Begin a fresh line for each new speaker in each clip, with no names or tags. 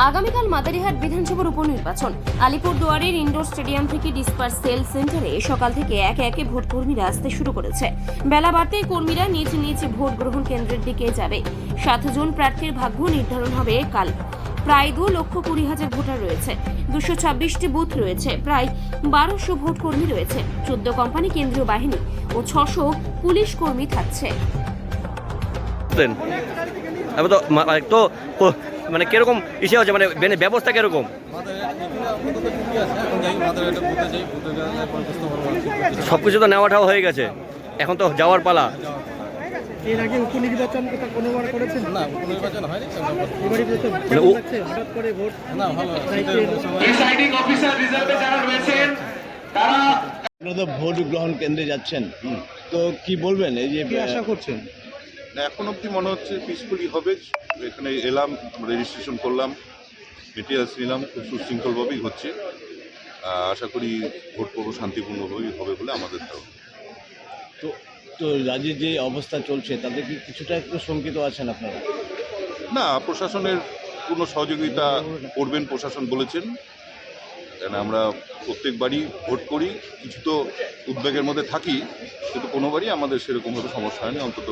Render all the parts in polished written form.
আগামীকাল মাদারিহাট বিধানসভার উপনির্বাচন। আলিপুরদুয়ারের indoor stadium থেকে ডিসপার্স সেল সেন্টারে সকাল থেকে একে একে ভোট কর্মীরা আসতে শুরু করেছে। বেলা বাড়তেই কর্মীরা নিজ নিজ ভোট গ্রহণ কেন্দ্রের দিকে যাবে। 7 জন প্রার্থীর ভাগ্য নির্ধারণ হবে কাল। প্রায় 2,20,000 ভোটার রয়েছে। 226টি বুথ রয়েছে। প্রায় 1200 ভোট কর্মী রয়েছে। 14 কোম্পানি কেন্দ্রীয় বাহিনী ও 600 পুলিশ কর্মী থাকছে।
মানে কিরকম ইসে হচ্ছে, মানে ব্যবস্থা কিরকম? সবকিছু তো নেওয়াটাও হয়ে গেছে, এখন তো যাওয়ার পালা।
এর আগে উপনির্বাচন কোনোবার করেছেন? না, উপনির্বাচন হয়নি। হঠাৎ করে ভোট না ভালো। প্রিসাইডিং অফিসার রিজার্ভে যারা রয়েছেন তারা
আপনারা ভোট গ্রহণ কেন্দ্রে যাচ্ছেন, তো কি বলবেন? এই যে
আশা করছেন?
এখন অবধি মনে হচ্ছে পিসফুলি হবে। এখানে এলাম, রেজিস্ট্রেশন করলাম, ডিটেলস নিলাম, খুব সুশৃঙ্খলভাবেই হচ্ছে। আশা করি ভোট পর্ব শান্তিপূর্ণভাবেই হবে বলে আমাদের ধারণা।
তো তো রাজ্যের যে অবস্থা চলছে তাতে কি কিছুটা একটু শঙ্কিত আছেন আপনারা?
না, প্রশাসনের পূর্ণ সহযোগিতা করবেন প্রশাসন বলেছেন। কেন আমরা প্রত্যেকবারই ভোট করি, কিছু তো উদ্বেগের মধ্যে থাকি, কিন্তু কোনোবারই আমাদের সেরকমভাবে সমস্যা হয়নি। অন্তত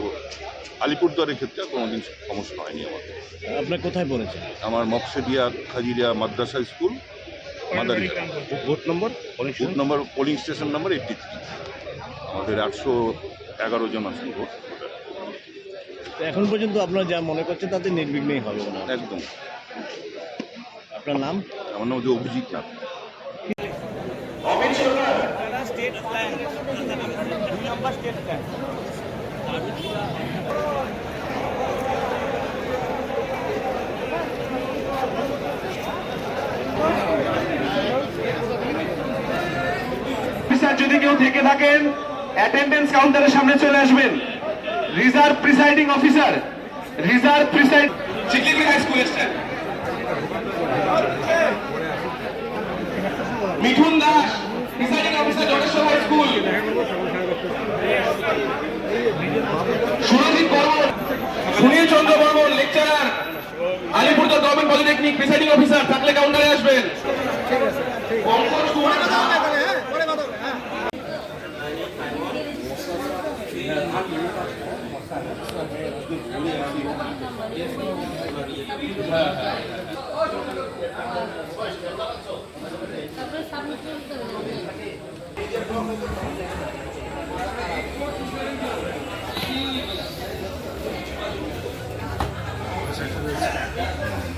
আলিপুরদুয়ারের ক্ষেত্রে কোনোদিন সমস্যা হয়নি আমাদের।
আপনার কোথায় পড়েছেন?
আমার মকসেদিয়া খাজিরিয়া মাদ্রাসা স্কুল, মাদারিহাট।
ভোট নম্বর?
বুথ নম্বর, পোলিং স্টেশন নম্বর 83। আমাদের 811 জন আছেন ভোট।
তো এখন পর্যন্ত আপনারা যা মনে করছেন তাতে নির্বিঘ্নেই হবে না?
একদম।
আপনার নাম?
আমার নাম হচ্ছে অভিজিৎ নাথ।
যদি কেউ থেকে থাকেন অ্যাটেন্ডেন্স কাউন্টারের সামনে চলে আসবেন। Reserve presiding officer, reserve preside Chikliki high school staff Mithun Das, presiding officer Jateswar high school, Surajit Barman, Sunil Chandra Barman lecturer, Alipurduar government polytechnic presiding officer থাকলে কাউন্টারে আসবেন।
আচ্ছা